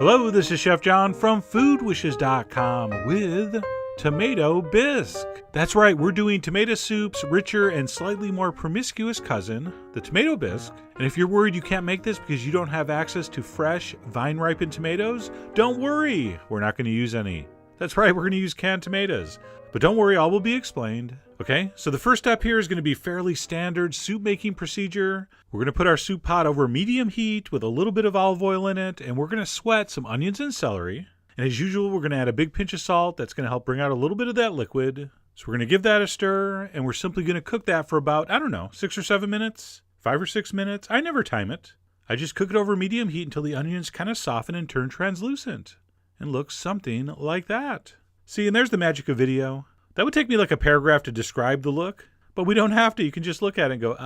Hello, this is Chef John from foodwishes.com with Tomato Bisque. That's right, we're doing tomato soup's richer and slightly more promiscuous cousin, the tomato bisque. And if you're worried you can't make this because you don't have access to fresh, vine-ripened tomatoes, don't worry, we're not going to use any. That's right, we're going to use canned tomatoes. But don't worry, all will be explained. Okay, so the first step here is going to be fairly standard soup making procedure. We're going to put our soup pot over medium heat with a little bit of olive oil in it, and we're going to sweat some onions and celery. And as usual, we're going to add a big pinch of salt. That's going to help bring out a little bit of that liquid. So we're going to give that a stir, and we're simply going to cook that for about, 6 or 7 minutes, 5 or 6 minutes. I never time it. I just cook it over medium heat until the onions kind of soften and turn translucent. And looks something like that. See, and there's the magic of video. That would take me like a paragraph to describe the look, but we don't have to. You can just look at it and go,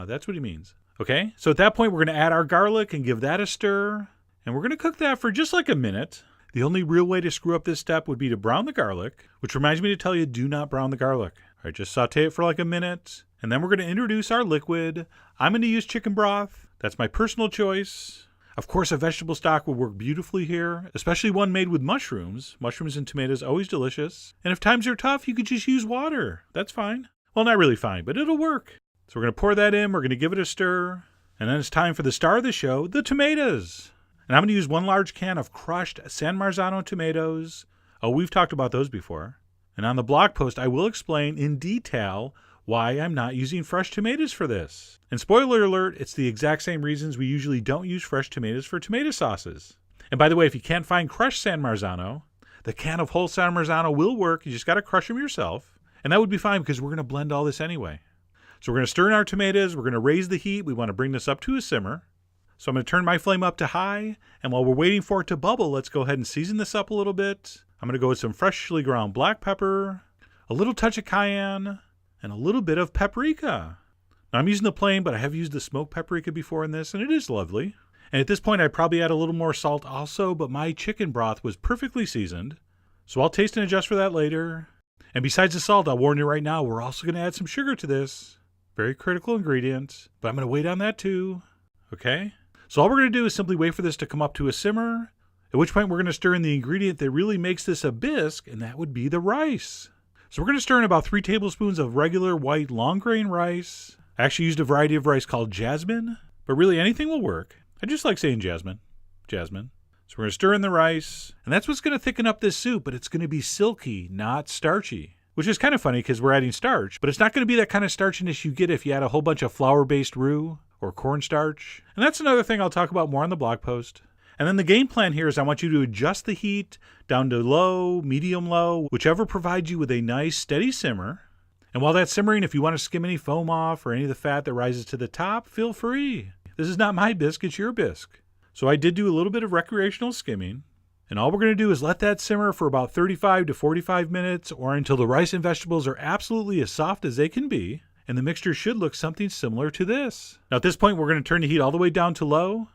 that's what he means. Okay, so at that point, we're going to add our garlic and give that a stir, and we're going to cook that for just like a minute. The only real way to screw up this step would be to brown the garlic, which reminds me to tell you, do not brown the garlic. All right, just saute it for like a minute, and then we're going to introduce our liquid. I'm going to use chicken broth. That's my personal choice. Of course, a vegetable stock will work beautifully here, especially one made with mushrooms. Mushrooms and tomatoes, always delicious. And if times are tough, you could just use water. That's fine. Well, not really fine, but it'll work. So we're going to pour that in. We're going to give it a stir. And then it's time for the star of the show, the tomatoes. And I'm going to use 1 large can of crushed San Marzano tomatoes. Oh, we've talked about those before. And on the blog post, I will explain in detail why I'm not using fresh tomatoes for this. And spoiler alert, it's the exact same reasons we usually don't use fresh tomatoes for tomato sauces. And by the way, if you can't find crushed San Marzano, the can of whole San Marzano will work. You just got to crush them yourself. And that would be fine because we're going to blend all this anyway. So we're going to stir in our tomatoes. We're going to raise the heat. We want to bring this up to a simmer. So I'm going to turn my flame up to high. And while we're waiting for it to bubble, let's go ahead and season this up a little bit. I'm going to go with some freshly ground black pepper, a little touch of cayenne, and a little bit of paprika. Now, I'm using the plain, but I have used the smoked paprika before in this, and it is lovely. And at this point, I'd probably add a little more salt also, but my chicken broth was perfectly seasoned. So I'll taste and adjust for that later. And besides the salt, I'll warn you right now, we're also going to add some sugar to this. Very critical ingredient, but I'm going to wait on that too. Okay? So all we're going to do is simply wait for this to come up to a simmer, at which point we're going to stir in the ingredient that really makes this a bisque, and that would be the rice. So we're going to stir in about 3 tablespoons of regular white long grain rice. I actually used a variety of rice called jasmine, but really anything will work. I just like saying jasmine. Jasmine. So we're going to stir in the rice, and that's what's going to thicken up this soup, but it's going to be silky, not starchy. Which is kind of funny because we're adding starch, but it's not going to be that kind of starchiness you get if you add a whole bunch of flour-based roux or cornstarch. And that's another thing I'll talk about more on the blog post. And then the game plan here is I want you to adjust the heat down to low, medium-low, whichever provides you with a nice steady simmer. And while that's simmering, if you want to skim any foam off or any of the fat that rises to the top, feel free. This is not my bisque, it's your bisque. So I did do a little bit of recreational skimming. And all we're going to do is let that simmer for about 35 to 45 minutes or until the rice and vegetables are absolutely as soft as they can be. And the mixture should look something similar to this. Now at this point, we're going to turn the heat all the way down to low.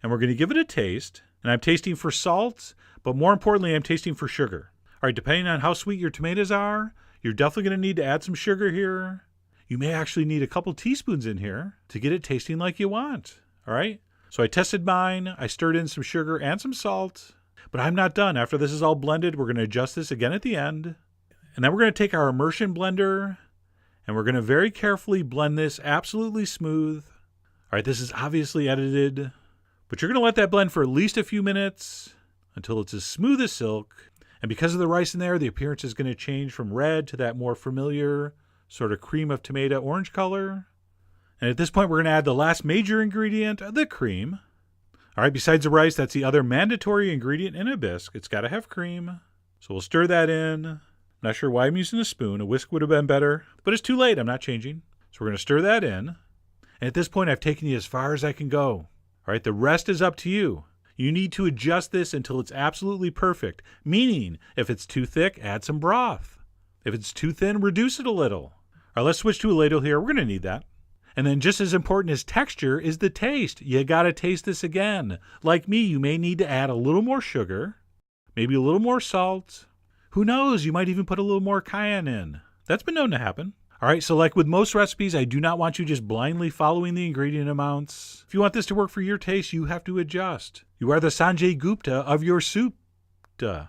And we're going to give it a taste. And I'm tasting for salt, but more importantly, I'm tasting for sugar. All right, depending on how sweet your tomatoes are, you're definitely going to need to add some sugar here. You may actually need a couple teaspoons in here to get it tasting like you want. All right? So I tested mine. I stirred in some sugar and some salt. But I'm not done. After this is all blended, we're going to adjust this again at the end. And then we're going to take our immersion blender, and we're going to very carefully blend this absolutely smooth. All right, this is obviously edited, but you're going to let that blend for at least a few minutes until it's as smooth as silk. And because of the rice in there, the appearance is going to change from red to that more familiar sort of cream of tomato orange color. And at this point, we're going to add the last major ingredient, the cream. All right, besides the rice, that's the other mandatory ingredient in a bisque. It's got to have cream. So we'll stir that in. Not sure why I'm using a spoon. A whisk would have been better, but it's too late. I'm not changing. So we're going to stir that in. And at this point, I've taken you as far as I can go. All right, the rest is up to you. You need to adjust this until it's absolutely perfect. Meaning, if it's too thick, add some broth. If it's too thin, reduce it a little. All right, let's switch to a ladle here. We're going to need that. And then just as important as texture is the taste. You got to taste this again. Like me, you may need to add a little more sugar, maybe a little more salt. Who knows? You might even put a little more cayenne in. That's been known to happen. All right, so like with most recipes, I do not want you just blindly following the ingredient amounts. If you want this to work for your taste, you have to adjust. You are the Sanjay Gupta of your soup. Duh.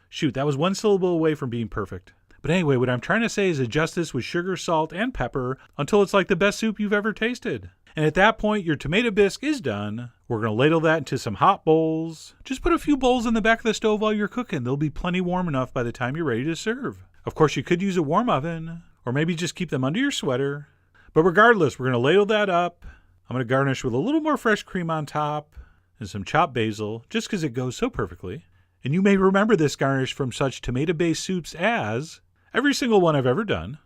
Shoot, that was one syllable away from being perfect. But anyway, what I'm trying to say is adjust this with sugar, salt, and pepper until it's like the best soup you've ever tasted. And at that point, your tomato bisque is done. We're going to ladle that into some hot bowls. Just put a few bowls in the back of the stove while you're cooking. They'll be plenty warm enough by the time you're ready to serve. Of course, you could use a warm oven, or maybe just keep them under your sweater. But regardless, we're going to ladle that up. I'm going to garnish with a little more fresh cream on top and some chopped basil, just because it goes so perfectly. And you may remember this garnish from such tomato-based soups as every single one I've ever done.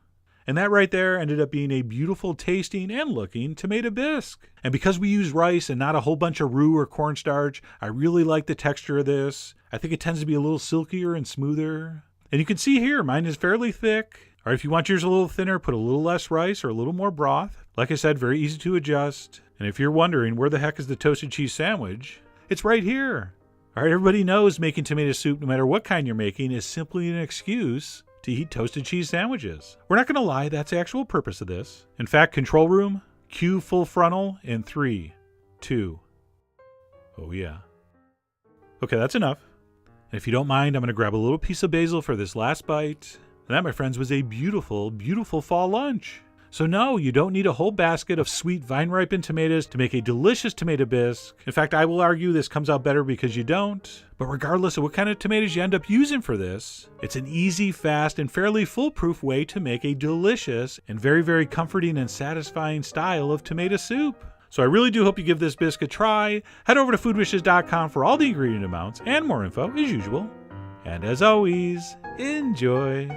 And that right there ended up being a beautiful tasting and looking tomato bisque. And because we use rice and not a whole bunch of roux or cornstarch, I really like the texture of this. I think it tends to be a little silkier and smoother. And you can see here, mine is fairly thick. Or if you want yours a little thinner, put a little less rice or a little more broth. Like I said, very easy to adjust. And if you're wondering where the heck is the toasted cheese sandwich, it's right here. All right, everybody knows making tomato soup, no matter what kind you're making, is simply an excuse to eat toasted cheese sandwiches. We're not going to lie, that's the actual purpose of this. In fact, control room, cue full frontal in 3, 2. Oh yeah. Okay, that's enough. And if you don't mind, I'm going to grab a little piece of basil for this last bite. And that, my friends, was a beautiful, beautiful fall lunch. So no, you don't need a whole basket of sweet vine-ripened tomatoes to make a delicious tomato bisque. In fact, I will argue this comes out better because you don't. But regardless of what kind of tomatoes you end up using for this, it's an easy, fast, and fairly foolproof way to make a delicious and very, very comforting and satisfying style of tomato soup. So I really do hope you give this bisque a try. Head over to foodwishes.com for all the ingredient amounts and more info as usual. And as always, enjoy.